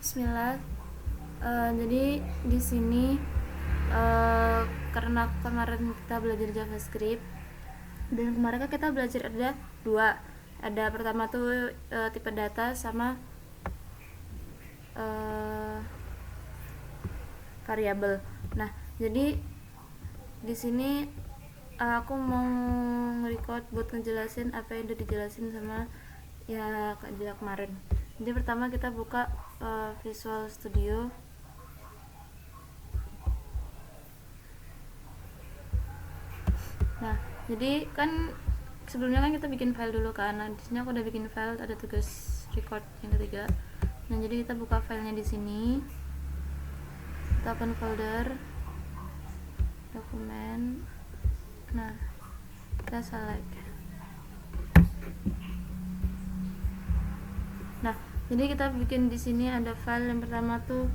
Bismillah. Jadi di sini karena kemarin kita belajar JavaScript dan kemarin kan kita belajar ada dua. Ada pertama tuh tipe data sama variabel. Nah, jadi di sini aku mau record buat ngejelasin apa yang udah dijelasin sama ya Kak Jila kemarin. Jadi pertama kita buka Visual Studio. Nah, jadi kan sebelumnya kan kita bikin file dulu kan. Nah, di sini aku udah bikin file, ada tugas record yang ketiga. Nah, jadi kita buka filenya di sini. Kita open folder, dokumen. Nah, kita select. Nah, jadi kita bikin di sini ada file yang pertama tuh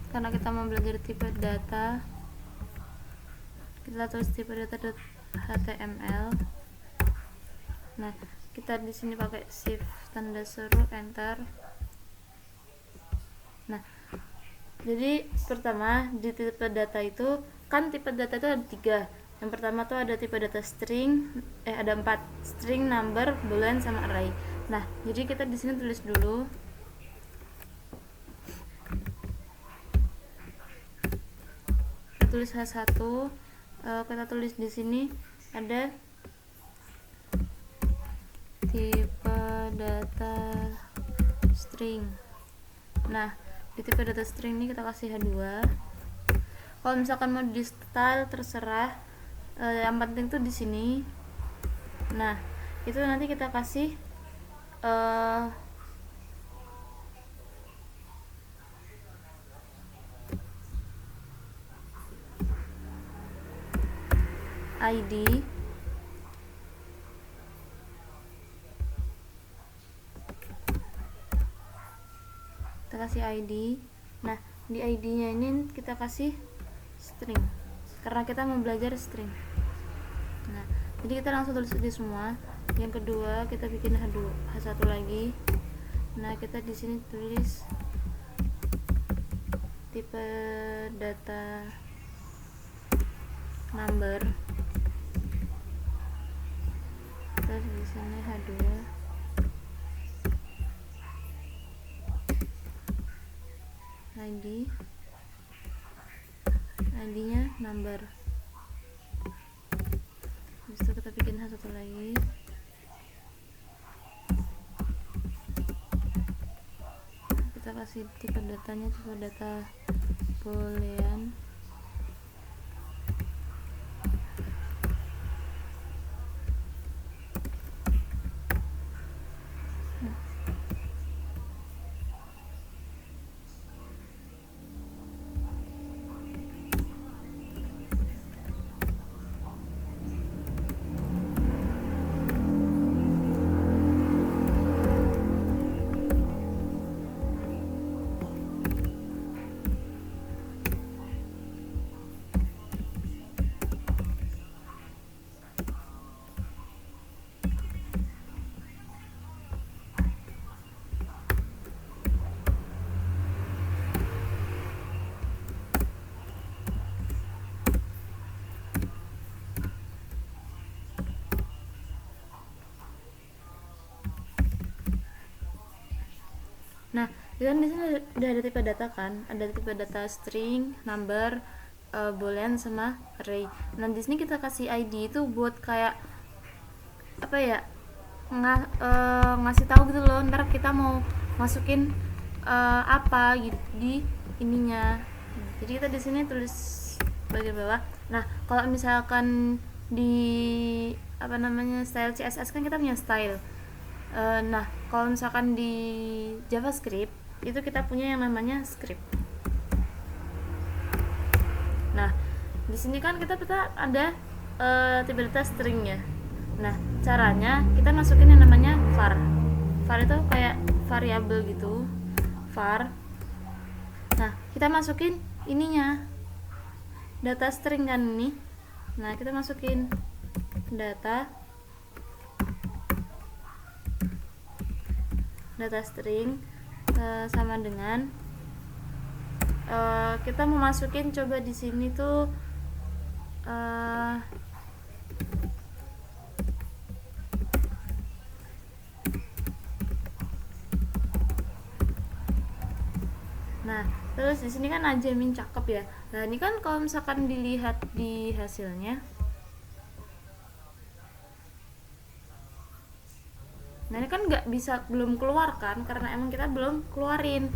karena kita mau belajar tipe data, kita tulis tipe data.html. Nah, kita di sini pakai shift tanda seru enter. Nah, jadi pertama di tipe data itu kan tipe data itu ada tiga. Yang pertama tuh ada tipe data string, ada 4, string, number, boolean, sama array. Nah, jadi kita di sini tulis dulu kita tulis H1, kita tulis di sini ada tipe data string. Nah, di tipe data string ini kita kasih H2. Kalau misalkan mau di style terserah, yang penting tuh di sini. Nah, itu nanti kita kasih ID, kita kasih ID. Nah, di ID nya ini kita kasih string karena kita mau belajar string. Nah, jadi kita langsung tulis di semua. Yang kedua kita bikin H1 lagi. Nah, kita di sini tulis tipe data number, terus di sini H2, ID nya number. Habis itu kita bikin H1 lagi. Kita kasih tipe datanya tipe data boolean. Nah, kan di sini udah ada tipe data kan, ada tipe data string, number, boolean, sama array. Nah, di sini kita kasih ID itu buat kayak apa ya, ngasih tahu gitu loh, ntar kita mau masukin apa gitu di ininya. Jadi kita di sini tulis bagian bawah. Nah, kalau misalkan di style CSS kan kita punya style. Nah, kalau misalkan di JavaScript itu kita punya yang namanya script. Nah, di sini kan kita ada tipe data stringnya. Nah, caranya kita masukin yang namanya var. Var itu kayak variabel gitu. Var. Nah, kita masukin ininya data string kan ini. Nah, kita masukin data data string sama dengan kita mau masukin, coba di sini tuh nah terus di sini kan Ajamin cakep ya. Nah ini kan kalau misalkan dilihat di hasilnya, nah ini kan nggak bisa, belum keluar kan, karena emang kita belum keluarin.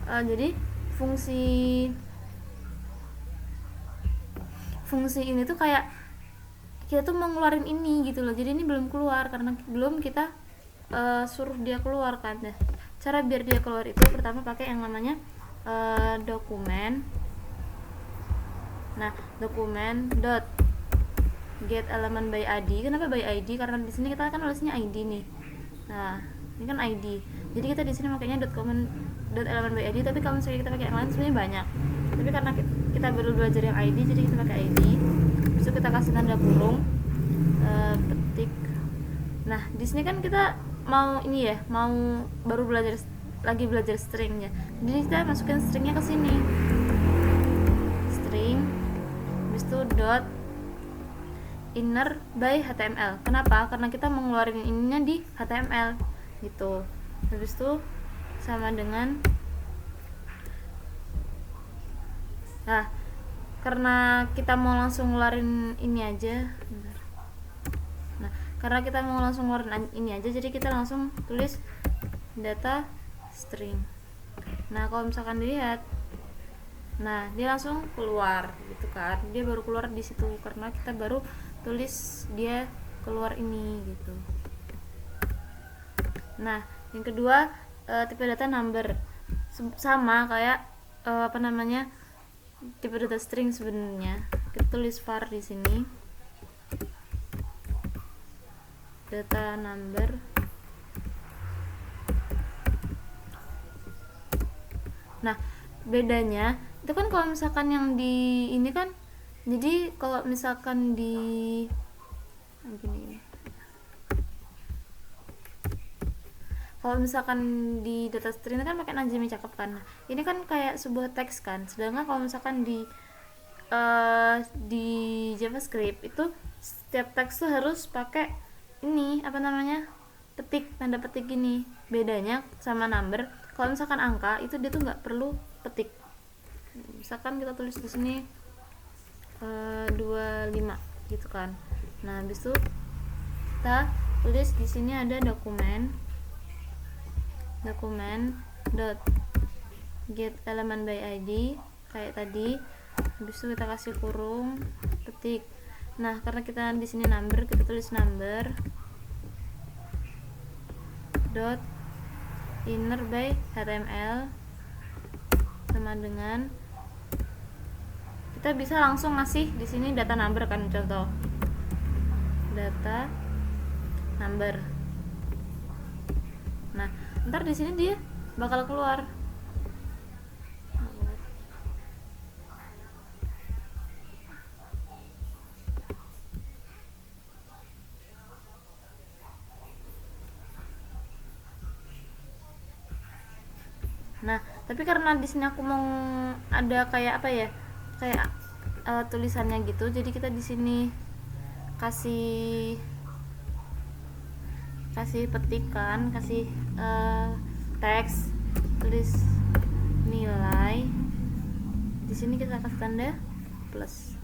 Jadi fungsi ini tuh kayak kita tuh mau ngeluarin ini gitu loh, jadi ini belum keluar karena belum kita suruh dia keluar kan. Nah, cara biar dia keluar itu pertama pakai yang namanya dokumen. Nah, dokumen dot get element by ID. Kenapa by ID? Karena di sini kita kan nulisnya ID nih. Nah, ini kan ID. Jadi kita di sini makanya dot element by ID, tapi kalau misalnya kita pakai yang lain sebenarnya banyak. Tapi karena kita baru belajar yang ID, jadi kita pakai ID. Terus kita kasih tanda kurung, petik. Nah, di sini kan kita mau ini ya, mau baru belajar stringnya. Jadi kita masukin stringnya ke sini. String habis itu dot inner by HTML. Kenapa? Karena kita mau ngeluarin ininya di HTML gitu. Habis itu sama dengan, nah karena kita mau langsung ngeluarin ini aja. Bentar. Nah, karena kita mau langsung ngeluarin ini aja, jadi kita langsung tulis data string. Nah, kalau misalkan dilihat, nah dia langsung keluar gitu kan, dia baru keluar di situ karena kita baru tulis dia keluar ini gitu. Nah, yang kedua tipe data number, sama kayak tipe data string sebenarnya. Kita tulis var di sini data number. Nah, bedanya itu kan kalau misalkan yang di ini kan, jadi kalau misalkan di gini, kalau misalkan di data string kan pakai Najmi cakep kan. Nah, ini kan kayak sebuah teks kan. Sedangkan kalau misalkan di JavaScript itu setiap teks tuh harus pakai ini petik, tanda petik gini. Bedanya sama number, kalau misalkan angka itu dia tuh nggak perlu petik. Misalkan kita tulis di sini 25 gitu kan. Nah, habis itu kita tulis di sini ada dokumen dot get element by ID kayak tadi. Habis itu kita kasih kurung, petik. Nah, karena kita di sini number, kita tulis number dot inner by HTML sama dengan, kita bisa langsung ngasih di sini data number kan, contoh data number. Nah, ntar di sini dia bakal keluar. Nah, tapi karena di sini aku mau ada kayak kayak tulisannya gitu, jadi kita di sini kasih petikan, kasih teks, tulis nilai. Di sini kita kasih tanda plus.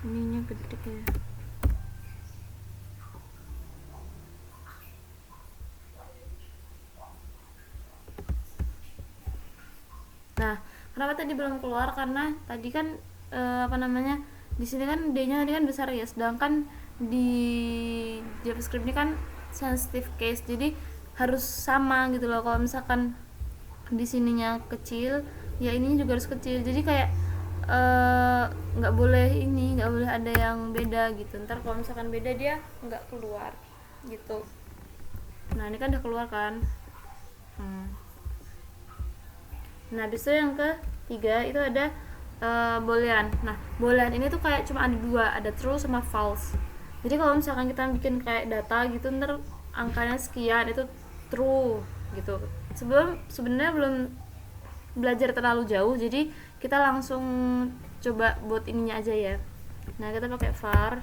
Ininya gede ya. Nah, kenapa tadi belum keluar? Karena tadi kan di sini kan D-nya tadi kan besar ya, sedangkan di JavaScript ini kan sensitive case, jadi harus sama gitu loh. Kalau misalkan di sininya kecil, ya ininya juga harus kecil. Jadi kayak nggak boleh ini, nggak boleh ada yang beda gitu. Ntar kalau misalkan beda dia nggak keluar gitu. Nah ini kan udah keluar kan. Nah habis itu yang ketiga itu ada boolean. Nah boolean ini tuh kayak cuma ada dua, ada true sama false. Jadi kalau misalkan kita bikin kayak data gitu, ntar angkanya sekian itu true gitu. Sebenarnya belum belajar terlalu jauh, jadi kita langsung coba buat ininya aja ya. Nah kita pakai var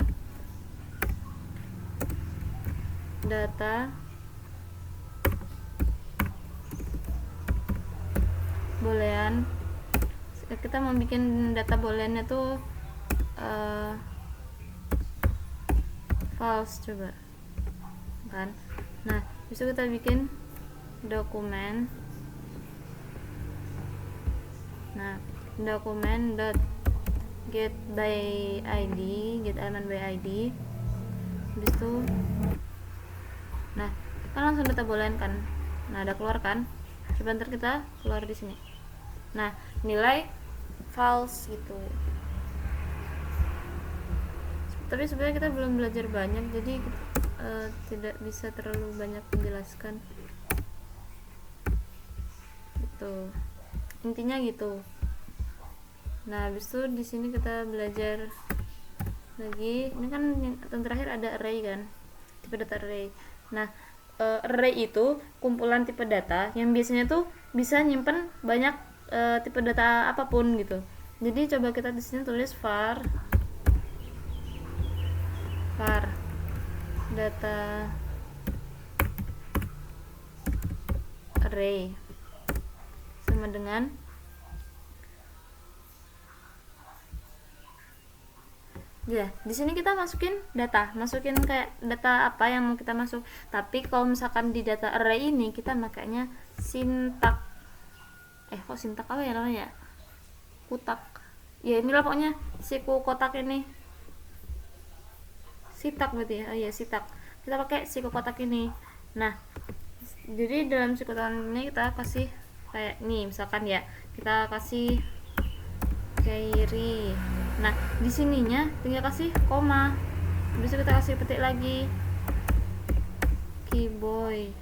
data boolean. Kita mau bikin data booleannya tuh false coba kan. Nah bisa kita bikin dokumen. Nah dokumen dot get by id, get element by id. Habis itu nah kan langsung data boolean kan. Nah ada keluar kan, coba ntar kita keluar di sini. Nah nilai false gitu. Tapi sebenarnya kita belum belajar banyak, jadi tidak bisa terlalu banyak menjelaskan gitu, intinya gitu. Nah habis itu di sini kita belajar lagi. Ini kan yang terakhir ada array kan, tipe data array. Nah array itu kumpulan tipe data yang biasanya tuh bisa nyimpen banyak tipe data apapun gitu. Jadi coba kita di sini tulis var data array sama dengan ya di sini kita masukin kayak data apa yang mau kita masuk. Tapi kalau misalkan di data array ini kita makanya sintak kok sintak apa ya namanya, kutak ya, inilah pokoknya siku kotak ini, sitak berarti ya. Iya sitak, kita pakai siku kotak ini. Nah jadi dalam siku kotak ini kita kasih kayak nih misalkan ya, kita kasih query. Nah di sininya tinggal kasih koma, bisa kita kasih petik lagi keyboy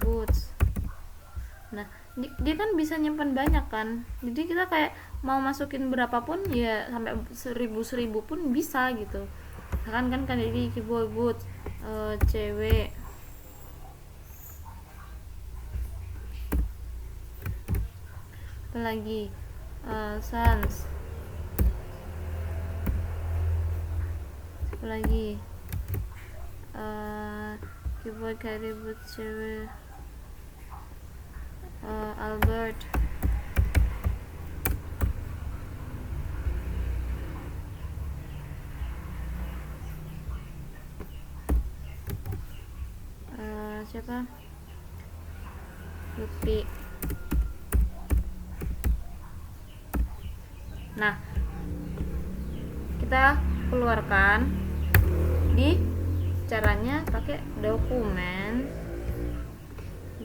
boots. Nah dia kan bisa nyimpan banyak kan, jadi kita kayak mau masukin berapapun ya, sampai 1000 pun bisa gitu. Kan jadi keyboy boots cewek apalagi sans apalagi keyboard carry boot cewek Albert siapa Lupi. Nah kita keluarkan di caranya pakai dokumen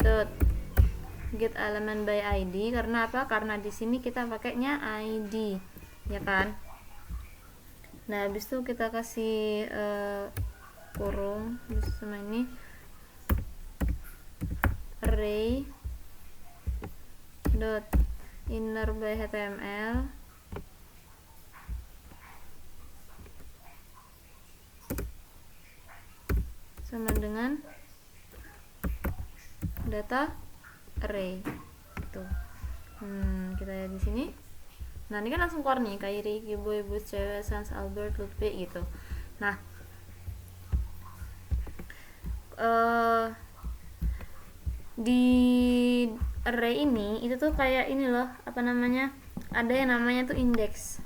dot get element by id. Karena apa? Karena di sini kita pakainya id ya kan. Nah habis itu kita kasih kurung sama ini array dot inner by html sama dengan data array itu. Kita lihat di sini. Nah ini kan langsung keluar nih Kairi, Kiboy, Bus, Cewek, Sans, Albert, Lutfi gitu. Nah di array ini itu tuh kayak ini loh, apa namanya, ada yang namanya tuh indeks.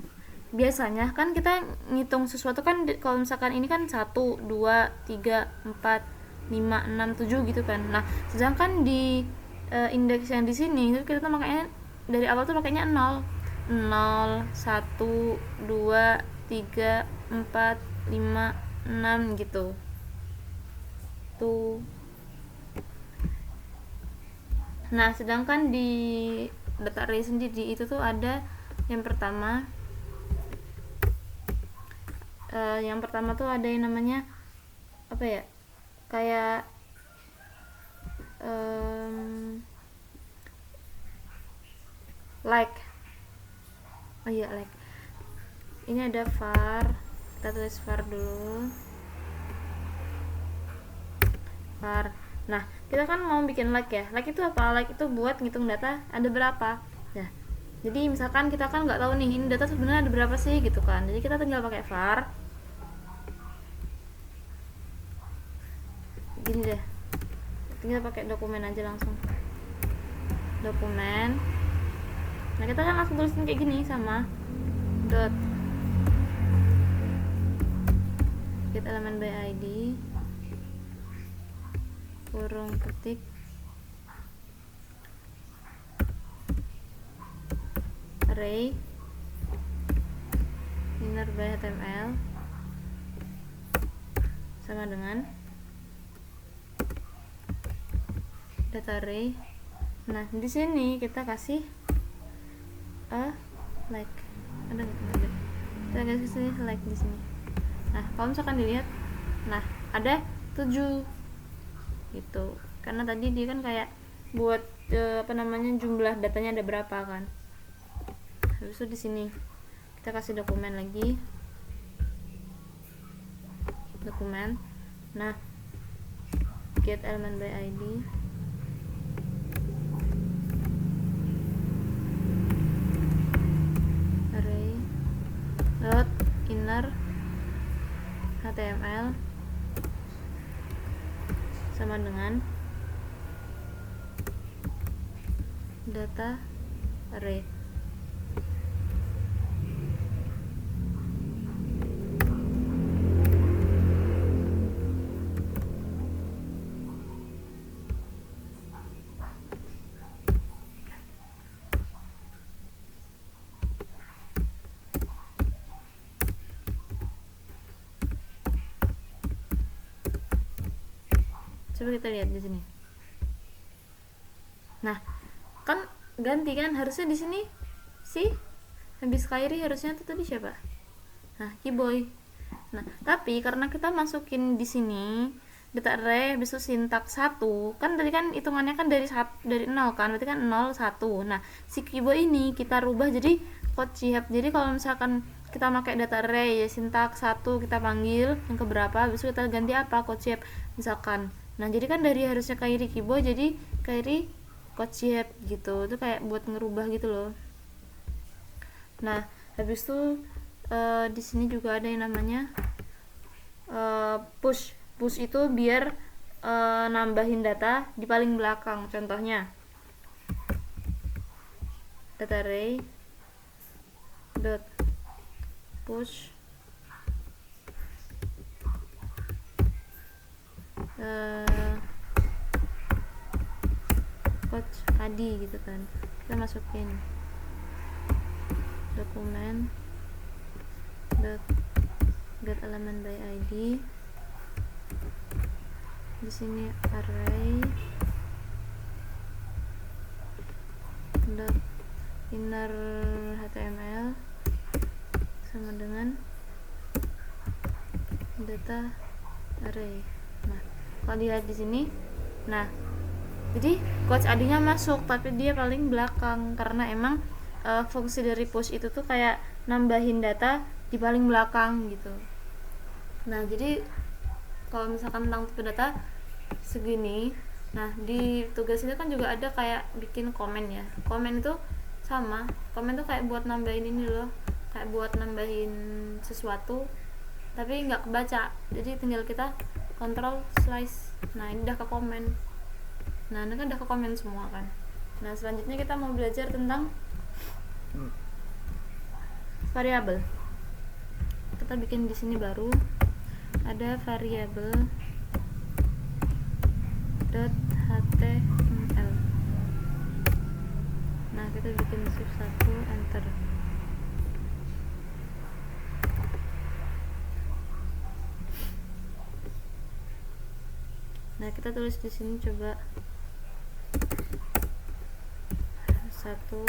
Biasanya kan kita ngitung sesuatu kan kalau misalkan ini kan 1, 2, 3, 4, 5, 6, 7 gitu kan. Nah sedangkan di indeks yang di sini itu kita tuh makanya dari awal tuh makanya 0, 0, 1, 2, 3, 4, 5, 6 gitu tuh. Nah, sedangkan di data array sendiri itu tuh ada yang pertama tuh ada yang namanya apa ya, kayak like ini ada var, kita tulis var dulu, var. Nah, kita kan mau bikin like ya. Like itu apa? Like itu buat ngitung data ada berapa. Nah, jadi misalkan kita kan nggak tahu nih ini data sebenarnya ada berapa sih gitu kan. Jadi kita tinggal pakai var. Gini deh. Tinggal pakai dokumen aja langsung. Dokumen. Nah, kita kan langsung tulisin kayak gini sama dot get element by id kurung ketik array inner by html sama dengan data array. Nah, di sini kita kasih like, ada nggak? Kita kasih like di sini. Nah, kalau misalkan dilihat, nah ada 7 gitu, karena tadi dia kan kayak buat jumlah datanya ada berapa kan. Habis itu di sini kita kasih dokumen lagi, dokumen. Nah, get element by id array dot inner html sama dengan data array. Coba kita lihat di sini. Nah, kan ganti kan, harusnya di sini si habis Kairi harusnya itu tadi siapa? Nah, Kiboy. Nah, tapi karena kita masukin di sini data array habis itu sintaks 1, kan tadi kan hitungannya kan dari 0 kan, berarti kan 0 1. Nah, si Kiboy ini kita rubah jadi code Chihab. Jadi kalau misalkan kita pakai data array ya sintaks 1 kita panggil yang keberapa, habis itu kita ganti apa? Code Chihab misalkan. Nah, jadi kan dari harusnya Kairi Kiboy jadi Kairi code Chihab gitu. Itu kayak buat ngerubah gitu loh. Nah, habis itu di sini juga ada yang namanya push. Push itu biar nambahin data di paling belakang. Contohnya data array dot push coach Adi gitu kan, kita masukin dokumen dot get element by id, di sini array dot inner html sama dengan data array. Nah, kalau dilihat di sini, nah jadi coach adinya masuk tapi dia paling belakang karena emang fungsi dari push itu tuh kayak nambahin data di paling belakang gitu. Nah, jadi kalau misalkan tentang tipe data segini, nah di tugas ini kan juga ada kayak bikin komen ya. Komen itu sama, komen tuh kayak buat nambahin ini loh, kayak buat nambahin sesuatu tapi nggak kebaca, jadi tinggal kita kontrol slice. Nah, ini udah ke komen. Nah, ini kan udah ke komen semua kan. Nah, selanjutnya kita mau belajar tentang variabel. Kita bikin di sini baru ada variabel .html. Nah, kita bikin shift 1 enter. Nah, kita tulis di sini coba satu.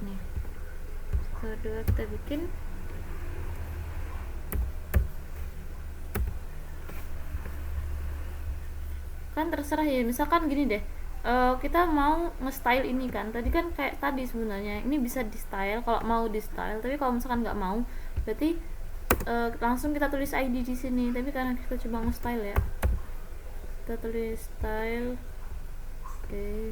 Nih, kedua kita bikin kan terserah ya, misalkan gini deh, kita mau nge-style ini kan, tadi kan kayak tadi sebenarnya ini bisa di style kalau mau di style, tapi kalau misalkan nggak mau berarti langsung kita tulis ID di sini. Tapi karena kita coba nge-style ya, kita tulis style. Oke,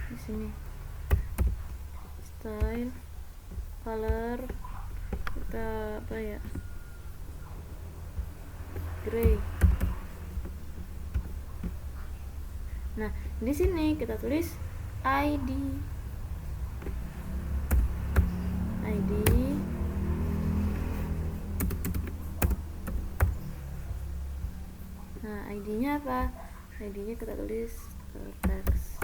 di sini style, color kita apa ya, gray. Nah, di sini kita tulis ID. Nah, ID-nya apa? ID-nya kita tulis teks.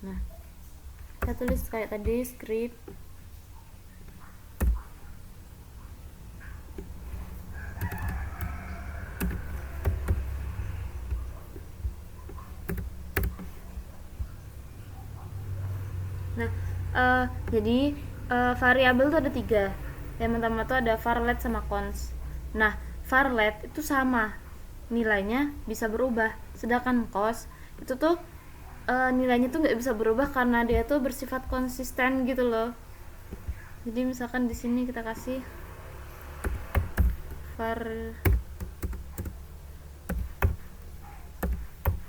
Nah, kita tulis kayak tadi script. Nah, jadi variabel tuh ada 3. Yang pertama tuh ada varlet sama cons. Nah, varlet itu sama, nilainya bisa berubah. Sedangkan cons itu tuh nilainya tuh nggak bisa berubah karena dia tuh bersifat konsisten gitu loh. Jadi misalkan di sini kita kasih var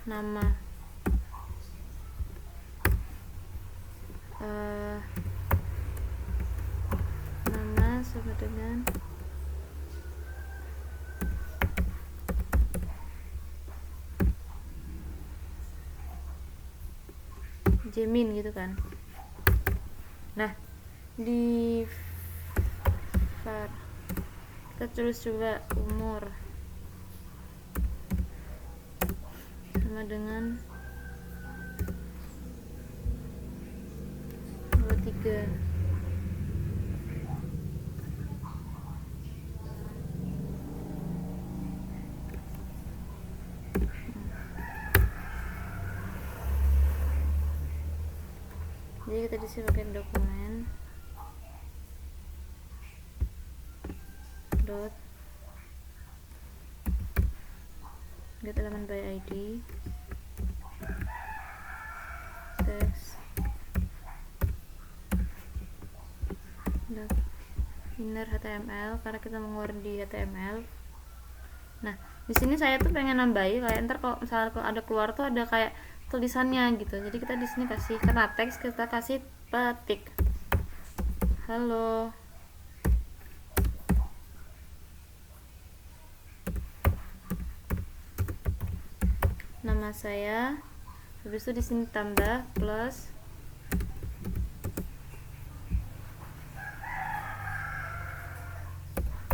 nama nama sama dengan Jamin gitu kan. Nah, di var kita tulis coba umur sama dengan 23. Jadi kita disini pakai dokumen dot get element by ID text dot inner HTML karena kita mengeluarkan di HTML. Nah, di sini saya tuh pengen nambahin kayak ntar kalau misalnya kalau ada keluar tuh ada kayak tulisannya gitu. Jadi kita di sini kasih karena teks kita kasih petik. Halo. Nama saya. Habis itu di sini tambah plus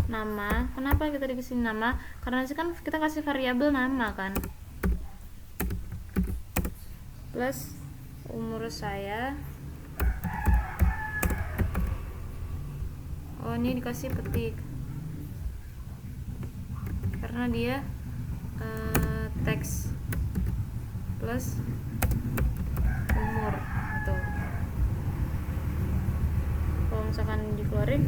nama. Kenapa kita dikasih nama? Karena sih kan kita kasih variabel nama kan. Plus umur saya. Oh, ini dikasih petik karena dia teks plus umur tuh. Kalau misalkan dikeluarin,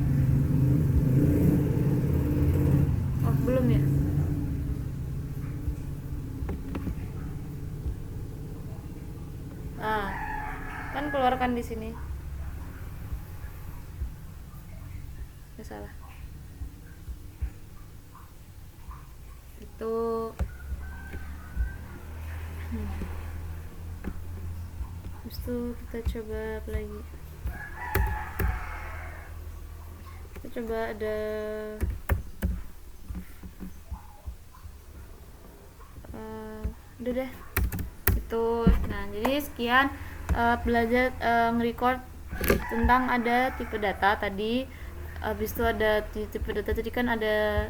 oh belum ya. Kan keluarkan di sini. Nggak salah. Itu habis itu kita coba apa lagi? Kita coba ada udah deh itu. Nah, jadi sekian belajar nge-record tentang ada tipe data tadi. Habis itu ada tipe data tadi kan ada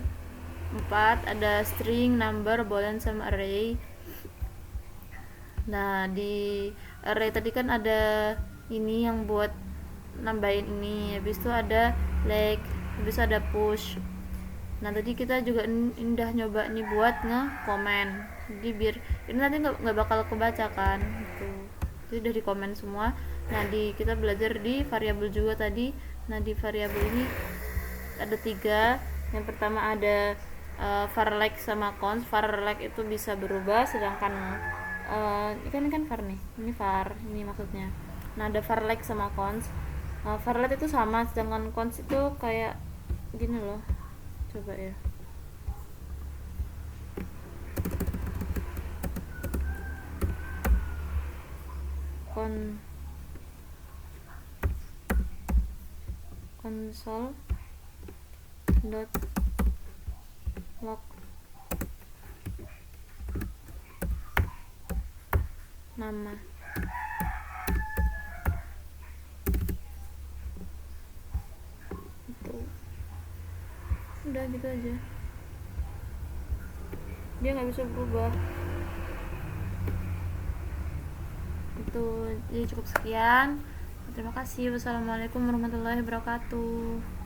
4, ada string, number, boolean, sama array. Nah di array tadi kan ada ini yang buat nambahin ini, habis itu ada like, habis itu ada push. Nah tadi kita juga udah nyoba nih buat nge-komen, jadi biar ini nanti nggak bakal kebaca kan gitu, jadi udah di komen semua. Nah kita belajar di variabel juga tadi. Nah di variabel ini ada 3. Yang pertama ada var like sama const. Var like itu bisa berubah, sedangkan ini kan var nih, ini var ini maksudnya. Nah ada var like sama const. Var like itu sama, sedangkan const itu kayak gini loh, coba ya, console dot log nama. Itu udah gitu aja, dia nggak bisa berubah. Itu jadi cukup sekian. Terima kasih. Wassalamualaikum warahmatullahi wabarakatuh.